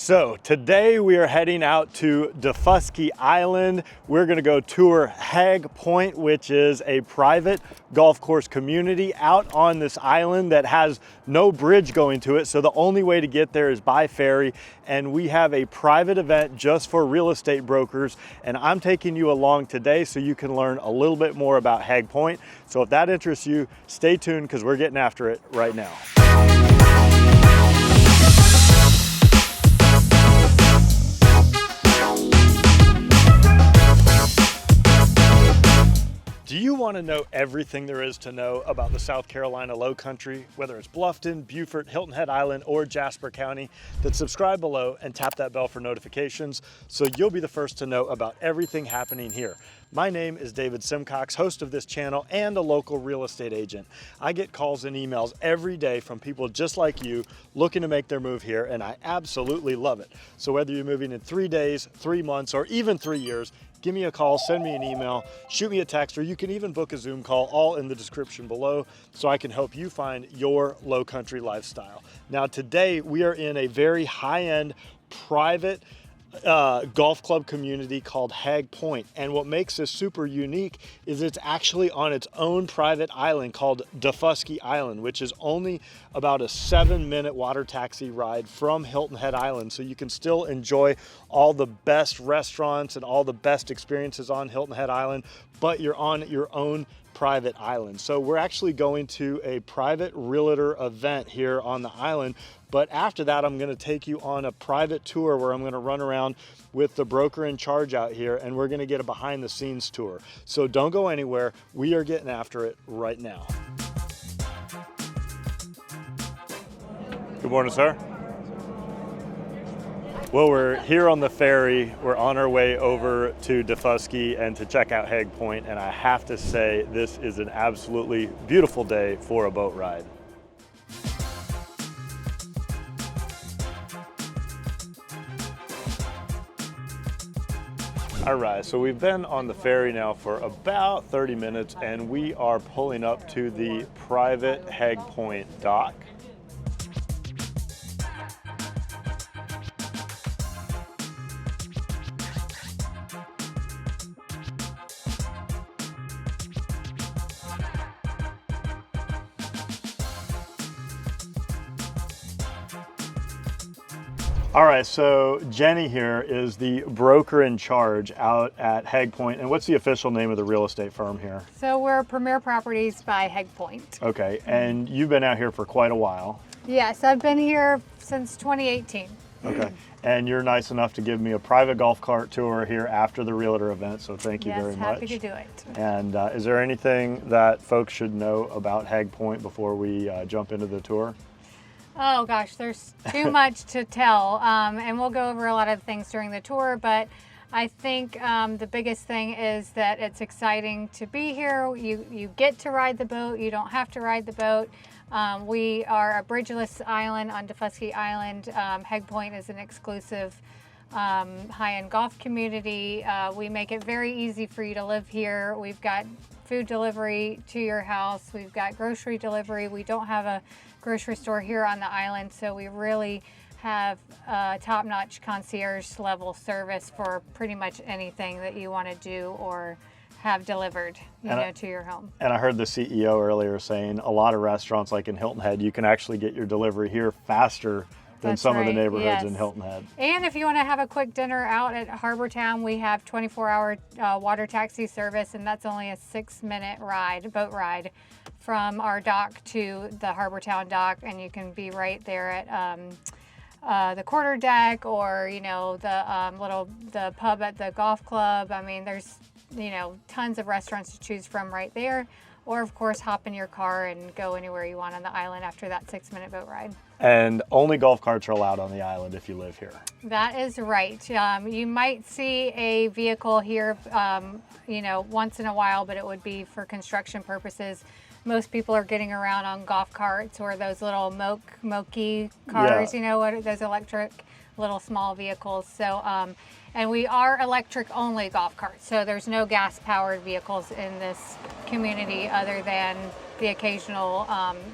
So today we are heading out to Daufuskie Island. We're gonna go tour Haig Point, which is a private golf course community out on this island that has no bridge going to it. So the only way to get there is by ferry. And we have a private event just for real estate brokers. And I'm taking you along today so you can learn a little bit more about Haig Point. So if that interests you, stay tuned because we're getting after it right now. Do you want to know everything there is to know about the South Carolina Lowcountry, whether it's Bluffton, Beaufort, Hilton Head Island, or Jasper County? Then subscribe below and tap that bell for notifications so you'll be the first to know about everything happening here. My name is David Simcox, host of this channel and a local real estate agent. I get calls and emails every day from people just like you looking to make their move here, and I absolutely love it. So whether you're moving in 3 days, 3 months, or even 3 years, give me a call, send me an email, shoot me a text, or you can even book a Zoom call, all in the description below, so I can help you find your low country lifestyle. Now today we are in a very high-end private golf club community called Haig Point. And what makes this super unique is it's actually on its own private island called Daufuskie Island, which is only about a 7-minute water taxi ride from Hilton Head Island. So you can still enjoy all the best restaurants and all the best experiences on Hilton Head Island, but you're on your own private island. So we're actually going to a private realtor event here on the island. But after that, I'm gonna take you on a private tour where I'm gonna run around with the broker in charge out here, and we're gonna get a behind the scenes tour. So don't go anywhere. We are getting after it right now. Good morning, sir. Well, we're here on the ferry. We're on our way over to Daufuskie and to check out Haig Point. And I have to say, this is an absolutely beautiful day for a boat ride. All right, so we've been on the ferry now for about 30 minutes and we are pulling up to the private Haig Point dock. All right, so Jenny here is the broker in charge out at Haig Point. And what's the official name of the real estate firm here? So we're Premier Properties by Haig Point. Okay, and you've been out here for quite a while. Yes, I've been here since 2018. Okay, and you're nice enough to give me a private golf cart tour here after the realtor event, so thank you very much. Yes, happy to do it. And is there anything that folks should know about Haig Point before we jump into the tour? Oh gosh, there's too much to tell, and we'll go over a lot of things during the tour, but I think the biggest thing is that it's exciting to be here. You get to ride the boat, you don't have to ride the boat. We are a bridgeless island on Daufuskie Island. Haig Point is an exclusive high-end golf community. We make it very easy for you to live here. We've got food delivery to your house. We've got grocery delivery. We don't have a grocery store here on the island, so we really have top-notch concierge level service for pretty much anything that you want to do or have delivered, to your home. And I heard the CEO earlier saying a lot of restaurants like in Hilton Head, you can actually get your delivery here faster than some of the neighborhoods in Hilton Head. And if you want to have a quick dinner out at Harbor Town, we have 24-hour water taxi service, and that's only a 6-minute boat ride from our dock to the Harbor Town dock, and you can be right there at the quarter deck or the pub at the golf club. I mean, there's tons of restaurants to choose from right there. Or of course, hop in your car and go anywhere you want on the island after that 6-minute boat ride. And only golf carts are allowed on the island if you live here. That is right. You might see a vehicle here, once in a while, but it would be for construction purposes. Most people are getting around on golf carts or those little mokey cars, those electric little small vehicles. So, and we are electric only golf carts. So there's no gas powered vehicles in this community other than the occasional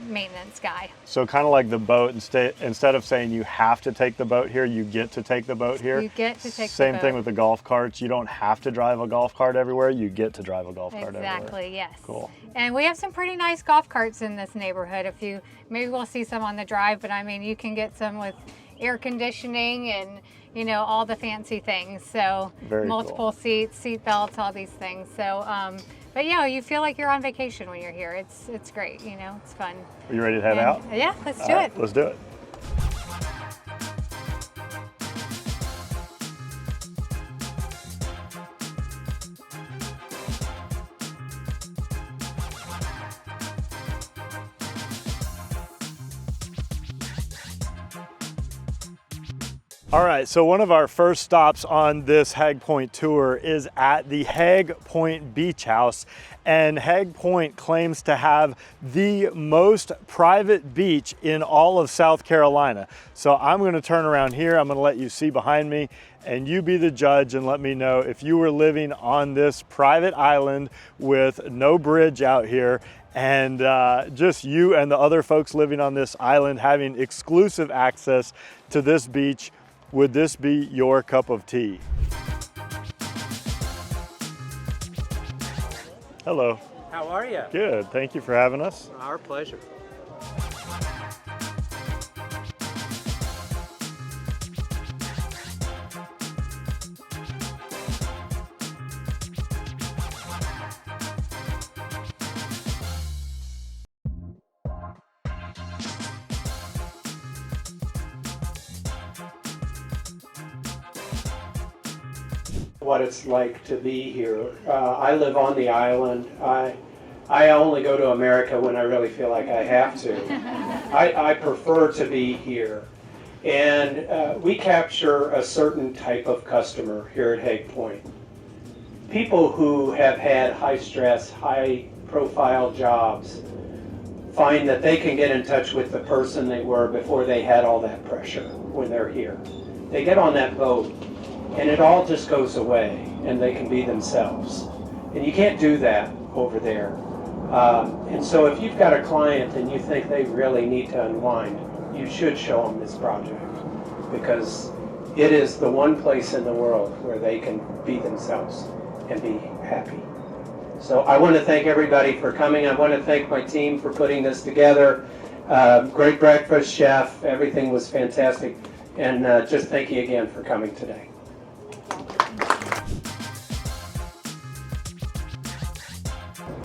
maintenance guy. So kind of like the boat, instead of saying you have to take the boat here, you get to take the boat here. You get to take Same the boat. thing with the golf carts. You don't have to drive a golf cart everywhere. You get to drive a golf cart everywhere. Exactly, yes. Cool. And we have some pretty nice golf carts in this neighborhood. Maybe we'll see some on the drive, but I mean, you can get some with air conditioning and, you know, all the fancy things. So Very multiple seats, seat belts, all these things. So, but yeah, you feel like you're on vacation when you're here. It's great, you know, it's fun. Are you ready to head out? Yeah, let's do it. Let's do it. All right, so one of our first stops on this Haig Point tour is at the Haig Point Beach House, and Haig Point claims to have the most private beach in all of South Carolina. So I'm gonna turn around here, I'm gonna let you see behind me, and you be the judge and let me know if you were living on this private island with no bridge out here, and just you and the other folks living on this island having exclusive access to this beach. Would this be your cup of tea? Hello. How are you? Good, thank you for having us. Our pleasure. What it's like to be here. I live on the island. I only go to America when I really feel like I have to. I prefer to be here. And we capture a certain type of customer here at Haig Point. People who have had high stress, high profile jobs find that they can get in touch with the person they were before they had all that pressure when they're here. They get on that boat and it all just goes away and they can be themselves. And you can't do that over there. And so if you've got a client and you think they really need to unwind, you should show them this project, because it is the one place in the world where they can be themselves and be happy. So I want to thank everybody for coming. I want to thank my team for putting this together. Great breakfast, chef. Everything was fantastic. And just thank you again for coming today.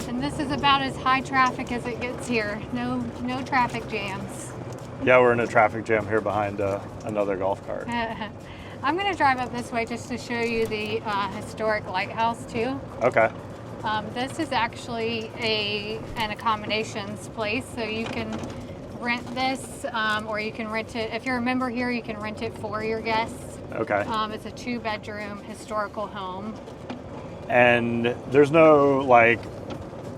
And this is about as high traffic as it gets here. No traffic jams. Yeah, we're in a traffic jam here behind another golf cart. I'm going to drive up this way just to show you the historic lighthouse too. Okay. This is actually an accommodations place, so you can rent this or you can rent it. If you're a member here, you can rent it for your guests. Okay. It's a 2-bedroom historical home. And there's no like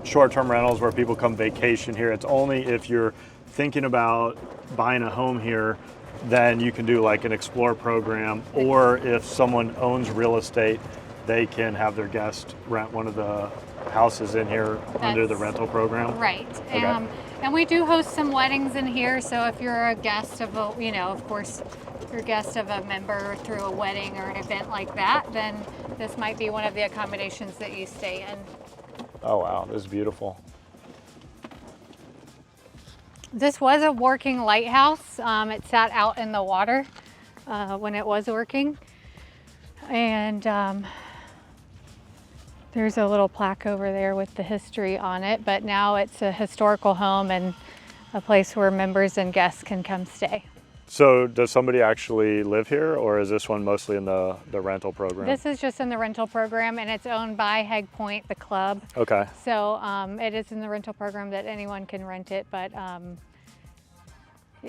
short-term rentals where people come vacation here. It's only if you're thinking about buying a home here, then you can do like an explore program, or if someone owns real estate, they can have their guest rent one of the houses in here under the rental program. Right. Okay. And we do host some weddings in here, so if you're a guest of a, of course, if you're a guest of a member through a wedding or an event like that, then this might be one of the accommodations that you stay in. Oh wow, this is beautiful. This was a working lighthouse. It sat out in the water when it was working. And there's a little plaque over there with the history on it, but now it's a historical home and a place where members and guests can come stay. So does somebody actually live here, or is this one mostly in the rental program? This is just in the rental program, and it's owned by Haig Point, the club. Okay. So it is in the rental program that anyone can rent it, but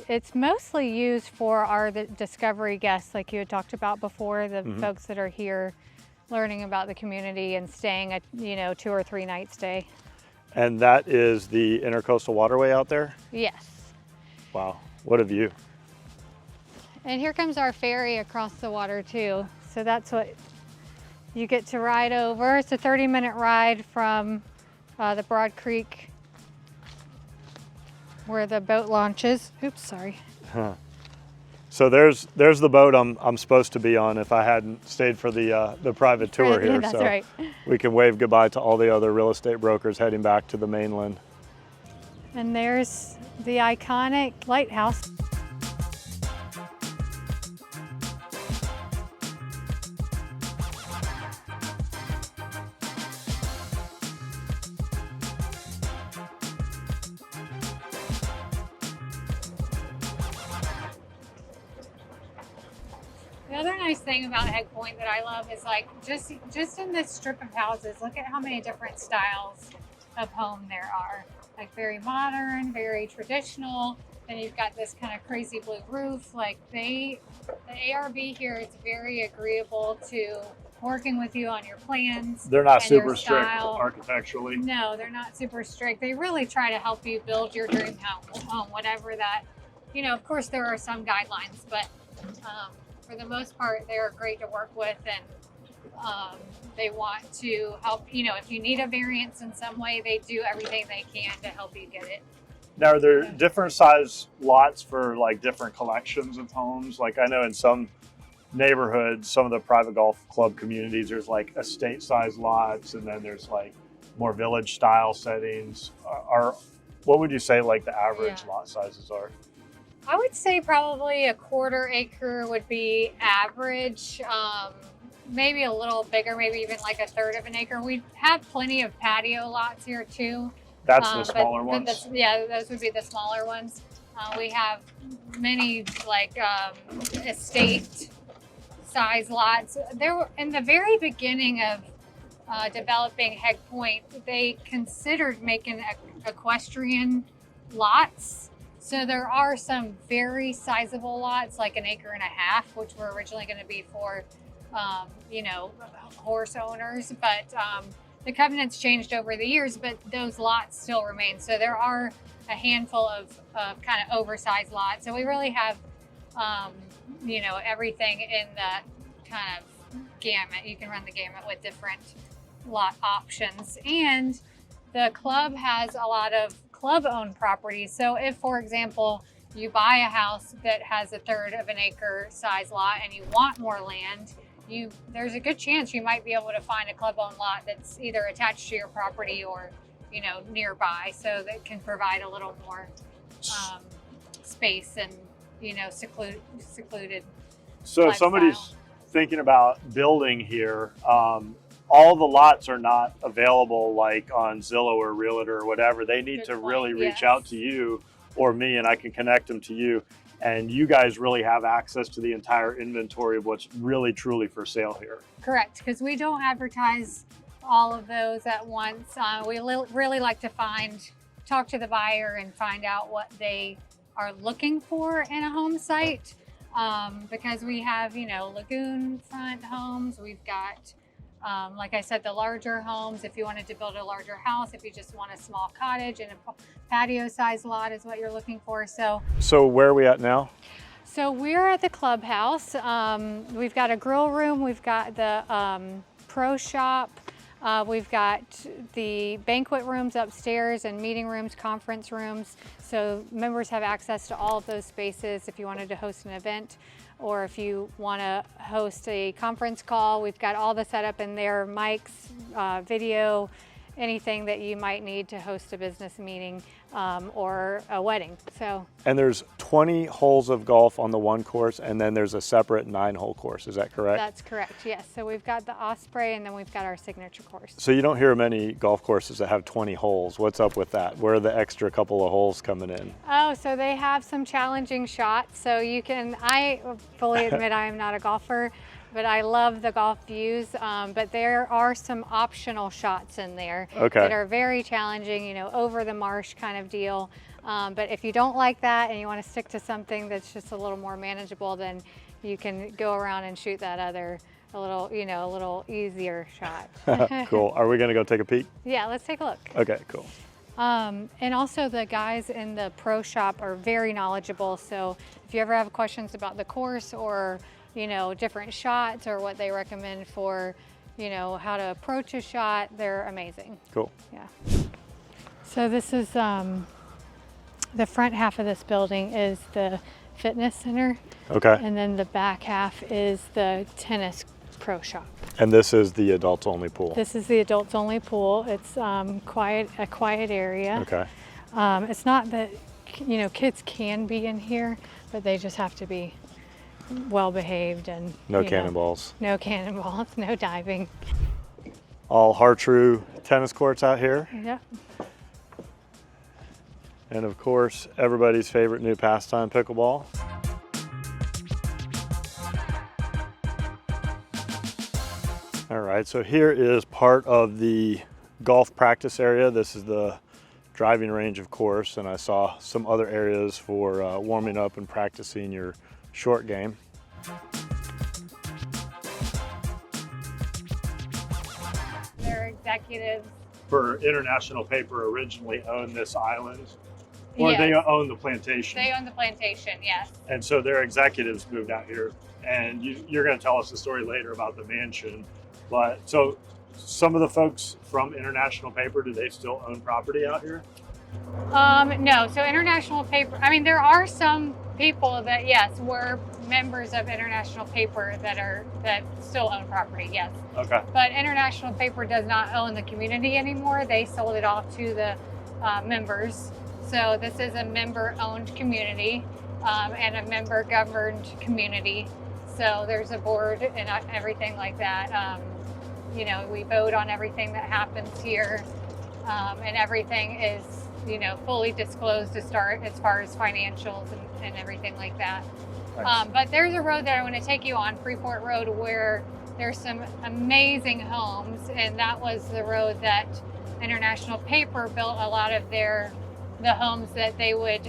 it's mostly used for the discovery guests, like you had talked about before, the folks that are here learning about the community and staying a 2 or 3 night stay. And that is the Intercoastal Waterway out there? Yes. Wow, what a view. And here comes our ferry across the water too. So that's what you get to ride over. It's a 30-minute ride from the Broad Creek where the boat launches. Oops, sorry. So there's the boat I'm supposed to be on if I hadn't stayed for the private tour here. That's so right. we can wave goodbye to all the other real estate brokers heading back to the mainland. And there's the iconic lighthouse. The other nice thing about Haig Point that I love is like just in this strip of houses, look at how many different styles of home there are. Like very modern, very traditional. Then you've got this kind of crazy blue roof. Like the ARB here is very agreeable to working with you on your plans. They're not and your super strict style. architecturally. No, they're not super strict. They really try to help you build your dream home, whatever that, of course there are some guidelines, but for the most part, they're great to work with, and they want to help, if you need a variance in some way, they do everything they can to help you get it. Now, are there different size lots for like different collections of homes? Like I know in some neighborhoods, some of the private golf club communities, there's like estate size lots, and then there's like more village style settings. What would you say like the average lot sizes are? I would say probably a 1/4 acre would be average. Maybe a little bigger, maybe even like 1/3 of an acre. We have plenty of patio lots here too. That's the smaller ones? Yeah, those would be the smaller ones. We have many like estate size lots. There were, in the very beginning of developing Haig Point, they considered making equestrian lots. So there are some very sizable lots, like 1.5 acres, which were originally going to be for, horse owners. But the covenants changed over the years, but those lots still remain. So there are a handful of kind of oversized lots. So we really have, everything in that kind of gamut. You can run the gamut with different lot options. And the club has a lot of club-owned properties. So if, for example, you buy a house that has 1/3 of an acre size lot and you want more land, there's a good chance you might be able to find a club-owned lot that's either attached to your property or, nearby, so that can provide a little more space and, secluded. So if somebody's thinking about building here, all the lots are not available like on Zillow or Realtor or whatever. They need to really reach out to you or me, and I can connect them to you. And you guys really have access to the entire inventory of what's really truly for sale here. Correct, because we don't advertise all of those at once. We really like to talk to the buyer and find out what they are looking for in a home site. Because we have, lagoon front homes. We've got, like I said, the larger homes. If you wanted to build a larger house, if you just want a small cottage and a patio size lot is what you're looking for. So where are we at now? So we're at the Clubhouse. We've got a grill room. We've got the pro shop. We've got the banquet rooms upstairs and meeting rooms, conference rooms. So members have access to all of those spaces if you wanted to host an event or if you want to host a conference call. We've got all the setup in there, mics, video, anything that you might need to host a business meeting or a wedding. And there's 20 holes of golf on the one course, and then there's a separate 9-hole course. Is that correct? That's correct, yes. So we've got the Osprey, and then we've got our signature course. So you don't hear many golf courses that have 20 holes. What's up with that? Where are the extra couple of holes coming in? Oh, so they have some challenging shots. So I fully admit I am not a golfer, but I love the golf views. But there are some optional shots in there that are very challenging, over the marsh kind of deal. But if you don't like that and you want to stick to something that's just a little more manageable, then you can go around and shoot that other, a little easier shot. Cool. Are we going to go take a peek? Yeah, let's take a look. Okay, cool. And also the guys in the pro shop are very knowledgeable. So if you ever have questions about the course or different shots or what they recommend for, how to approach a shot, they're amazing. Cool. Yeah. So this is The front half of this building is the fitness center. Okay. And then the back half is the tennis pro shop. And this is the adults only pool. This is the adults only pool. It's a quiet area. Okay. It's not that, you know, kids can be in here, but they just have to be well behaved and No cannonballs. No cannonballs, no diving. All Hartrue tennis courts out here. Yep. And of course, everybody's favorite new pastime, pickleball. All right, so here is part of the golf practice area. This is the driving range, of course, and I saw some other areas for warming up and practicing your short game. Their executives. For International Paper originally owned this island, or Yes. they own the plantation. They own the plantation, yes. And so their executives moved out here. And you're going to tell us the story later about the mansion. But so some of the folks from International Paper, do they still own property out here? No, so International Paper, I mean, there are some people that, yes, were members of International Paper that still own property, yes. Okay. But International Paper does not own the community anymore. They sold it off to the members. So this is a member-owned community and a member-governed community. So there's a board and everything like that. You know, we vote on everything that happens here, and everything is, you know, fully disclosed to start as far as financials and everything like that. Nice. But there's a road that I want to take you on, Freeport Road, where there's some amazing homes, and that was the road that International Paper built a lot of the homes that they would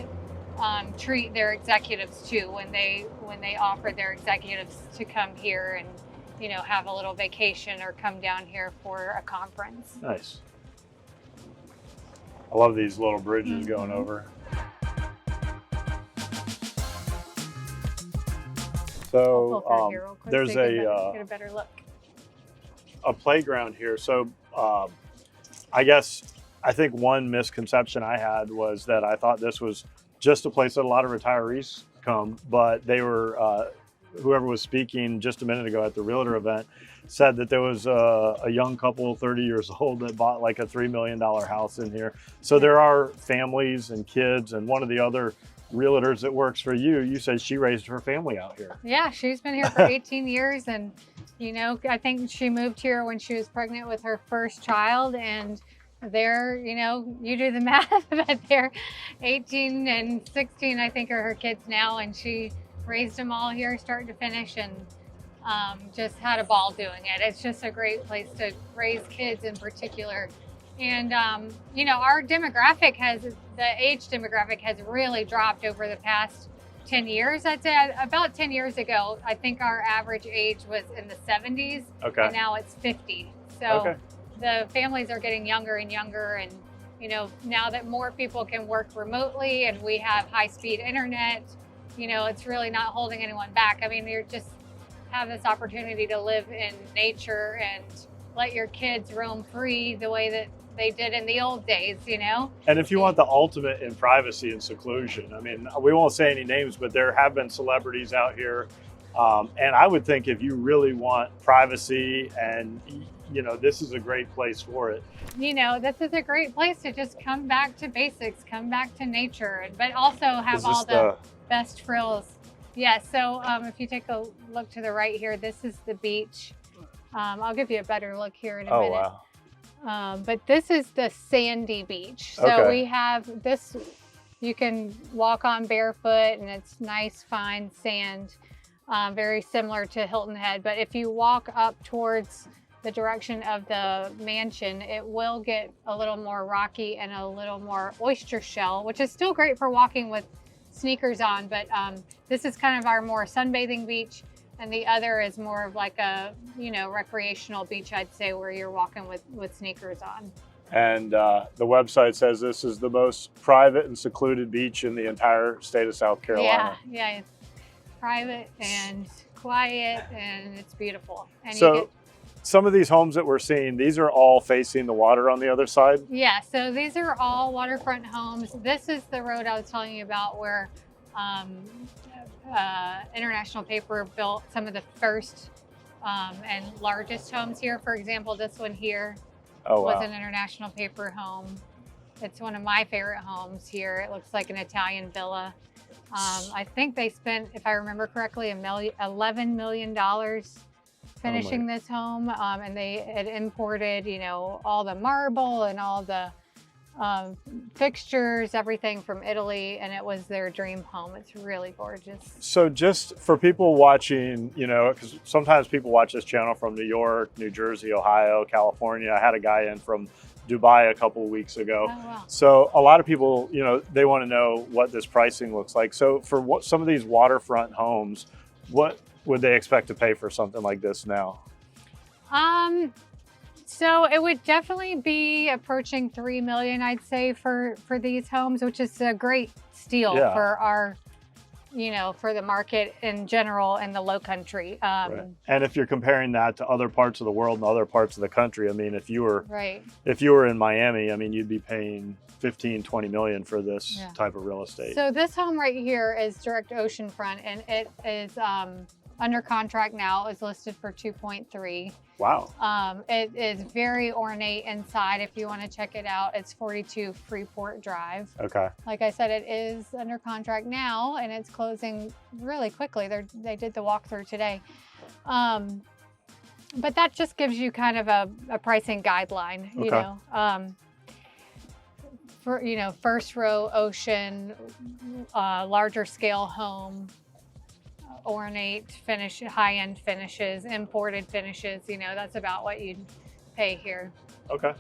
treat their executives to when they offered their executives to come here and, you know, have a little vacation or come down here for a conference. Nice. I love these little bridges going over. Pull So through here real quick there's so you can get a better look. a playground here. So I think one misconception I had was that I thought this was just a place that a lot of retirees come, but they were, whoever was speaking just a minute ago at the Realtor event said that there was a young couple, 30 years old, that bought like a $3 million house in here. So there are families and kids, and one of the other realtors that works for you said she raised her family out here. Yeah, she's been here for 18 years, and, you know, I think she moved here when she was pregnant with her first child, and they're, you know, you do the math, but they're 18 and 16, I think, are her kids now, and she raised them all here start to finish, and just had a ball doing it. It's just a great place to raise kids in particular. And, you know, our demographic the age demographic has really dropped over the past 10 years. I'd say about 10 years ago, I think our average age was in the 70s. Okay. And now it's 50. So Okay. the families are getting younger and younger. And, you know, now that more people can work remotely and we have high-speed internet, you know, it's really not holding anyone back. I mean, you just have this opportunity to live in nature and let your kids roam free the way that they did in the old days, you know? And if you want the ultimate in privacy and seclusion, I mean, we won't say any names, but there have been celebrities out here. And I would think if you really want privacy and, you know, this is a great place for it. You know, this is a great place to just come back to basics, come back to nature, but also have all the best frills. Yeah, so if you take a look to the right here, this is the beach. I'll give you a better look here in a minute. Wow. But this is the sandy beach. So Okay. we have this, you can walk on barefoot and it's nice, fine sand, very similar to Hilton Head. But if you walk up towards the direction of the mansion, it will get a little more rocky and a little more oyster shell, which is still great for walking with sneakers on. But this is kind of our more sunbathing beach. And the other is more of like a, you know, recreational beach, I'd say, where you're walking with sneakers on. And the website says this is the most private and secluded beach in the entire state of South Carolina. Yeah, it's private and quiet and it's beautiful. And So you some of these homes that we're seeing, these are all facing the water on the other side? Yeah, so these are all waterfront homes. This is the road I was telling you about where International Paper built some of the first and largest homes here. For example, this one here was an International Paper home. It's one of my favorite homes here. It looks like an Italian villa. I think they spent, if I remember correctly, $11 million finishing this home, and they had imported, you know, all the marble and all the fixtures, everything from Italy, and it was their dream home. It's really gorgeous. So just for people watching, you know, because sometimes people watch this channel from New York, New Jersey, Ohio, California. I had a guy in from Dubai a couple of weeks ago. Oh, wow. So a lot of people, you know, they want to know what this pricing looks like. So for what some of these waterfront homes, what would they expect to pay for something like this now? So it would definitely be approaching $3 million, I'd say, for these homes, which is a great steal for our, you know, for the market in general in the Lowcountry. Right. And if you're comparing that to other parts of the world and other parts of the country, I mean, if you were in Miami, I mean, you'd be paying 15, 20 million for this type of real estate. So this home right here is direct oceanfront, and it is under contract now. Is listed for 2.3. Wow. It is very ornate inside. If you want to check it out, it's 42 Freeport Drive. Okay. Like I said, it is under contract now, and it's closing really quickly. They did the walkthrough today. But that just gives you kind of a pricing guideline, you know. For, you know, first row ocean, larger scale home, ornate finish, high-end finishes, imported finishes, you know, that's about what you'd pay here. Okay.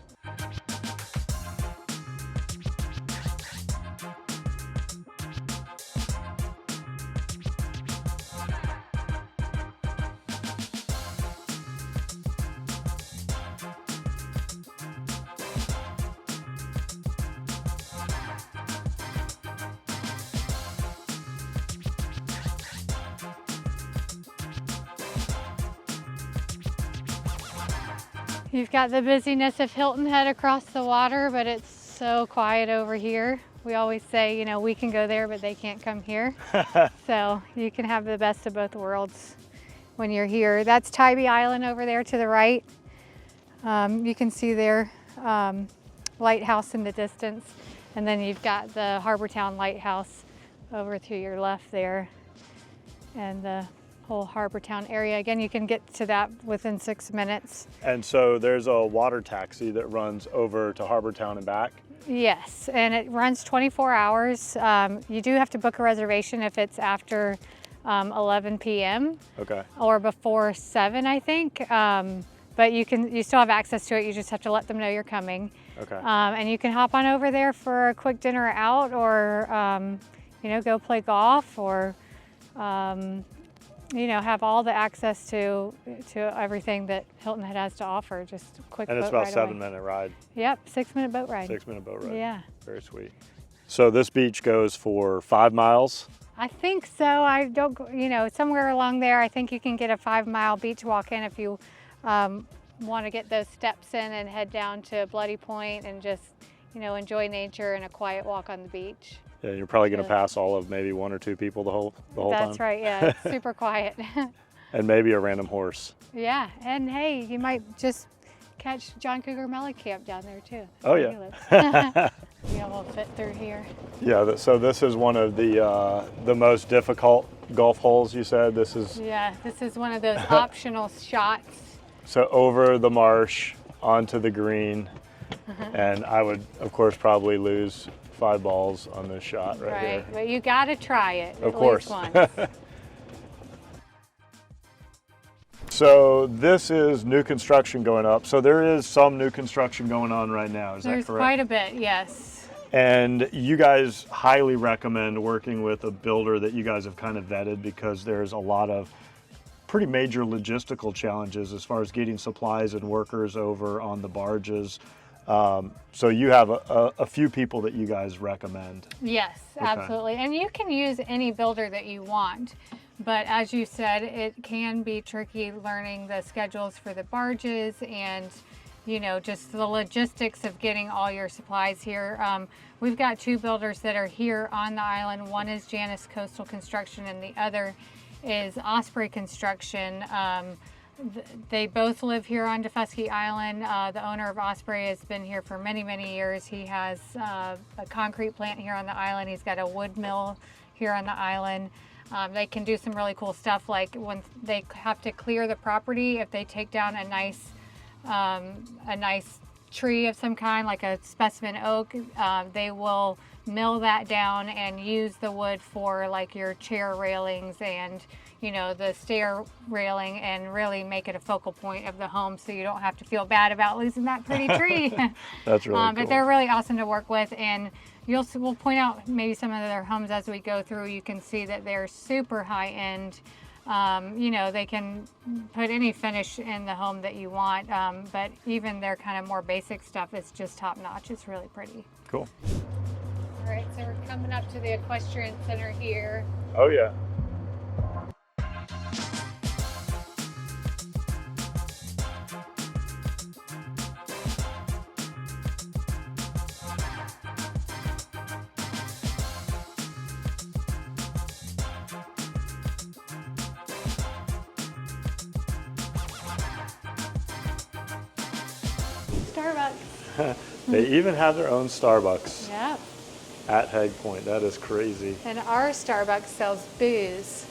You've got the busyness of Hilton Head across the water, but it's so quiet over here. We always say, you know, we can go there, but they can't come here. So you can have the best of both worlds when you're here. That's Tybee Island over there to the right. You can see their lighthouse in the distance. And then you've got the Harbortown Lighthouse over to your left there. And the whole Harbortown area. Again, you can get to that within 6 minutes. And so there's a water taxi that runs over to Harbortown and back? Yes, and it runs 24 hours. You do have to book a reservation if it's after 11 p.m. Okay. Or before 7, I think. But you still have access to it. You just have to let them know you're coming. Okay. And you can hop on over there for a quick dinner out, or you know, go play golf, or you know, have all the access to everything that Hilton Head has to offer. Just a quick boat ride. And it's about a 7-minute ride. Yep, 6-minute boat ride. 6-minute boat ride. Yeah. Very sweet. So this beach goes for 5 miles? I think so. I don't, you know, somewhere along there, I think you can get a 5-mile beach walk in if you want to get those steps in and head down to Bloody Point and just, you know, enjoy nature and a quiet walk on the beach. Yeah, you're probably going to pass all of maybe 1 or 2 people the whole time. That's right, yeah, it's super quiet. And maybe a random horse. Yeah, and hey, you might just catch John Cougar Mellencamp down there too. Oh yeah. Yeah, we'll fit through here. Yeah, so this is one of the most difficult golf holes, you said? This is... Yeah, this is one of those optional shots. So over the marsh, onto the green, and I would, of course, probably lose 5 balls on this shot right here. But you got to try it Of course. at least once. So this is new construction going up. So there is some new construction going on right now, is that correct? There's quite a bit, yes. And you guys highly recommend working with a builder that you guys have kind of vetted, because there's a lot of pretty major logistical challenges as far as getting supplies and workers over on the barges. So you have a few people that you guys recommend. Yes, absolutely. And you can use any builder that you want. But as you said, it can be tricky learning the schedules for the barges and, you know, just the logistics of getting all your supplies here. We've got two builders that are here on the island. One is Janus Coastal Construction and the other is Osprey Construction. They both live here on Daufuskie Island. The owner of Osprey has been here for many, many years. He has a concrete plant here on the island. He's got a wood mill here on the island. They can do some really cool stuff, like when they have to clear the property, if they take down a nice tree of some kind, like a specimen oak, they will mill that down and use the wood for like your chair railings and, you know, the stair railing, and really make it a focal point of the home so you don't have to feel bad about losing that pretty tree. That's really cool. But they're really awesome to work with, and we'll point out maybe some of their homes as we go through. You can see that they're super high end. You know, they can put any finish in the home that you want, but even their kind of more basic stuff is just top notch. It's really pretty. Cool. All right, so we're coming up to the Equestrian Center here. Oh yeah. Starbucks. They even have their own Starbucks Yep. at Haig Point. That is crazy. And our Starbucks sells booze.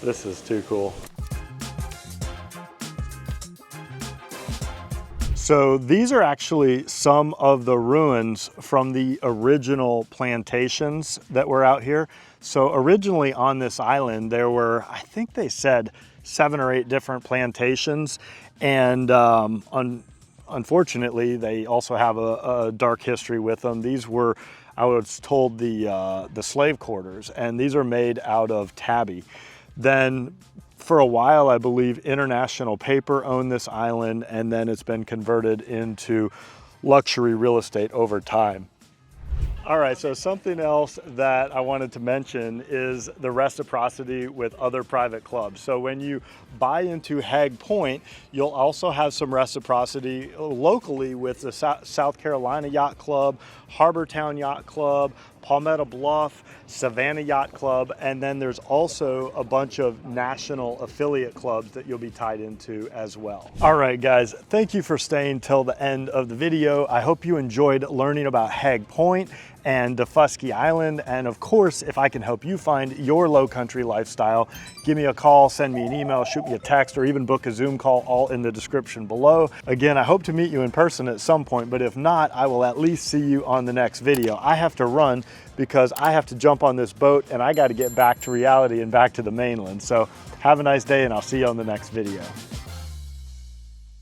This is too cool. So these are actually some of the ruins from the original plantations that were out here. So originally on this island, there were, I think they said 7 or 8 different plantations. And unfortunately, they also have a dark history with them. These were, I was told, the slave quarters, and these are made out of tabby. Then for a while, I believe International Paper owned this island, and then it's been converted into luxury real estate over time. All right, so something else that I wanted to mention is the reciprocity with other private clubs. So when you buy into Haig Point, you'll also have some reciprocity locally with the South Carolina Yacht Club, Harbortown Yacht Club, Palmetto Bluff, Savannah Yacht Club, and then there's also a bunch of national affiliate clubs that you'll be tied into as well. All right, guys, thank you for staying till the end of the video. I hope you enjoyed learning about Haig Point and Daufuskie Island. And of course, if I can help you find your Lowcountry lifestyle, give me a call, send me an email, shoot me a text, or even book a Zoom call, all in the description below. Again, I hope to meet you in person at some point, but if not, I will at least see you on the next video. I have to run because I have to jump on this boat and I got to get back to reality and back to the mainland. So have a nice day, and I'll see you on the next video.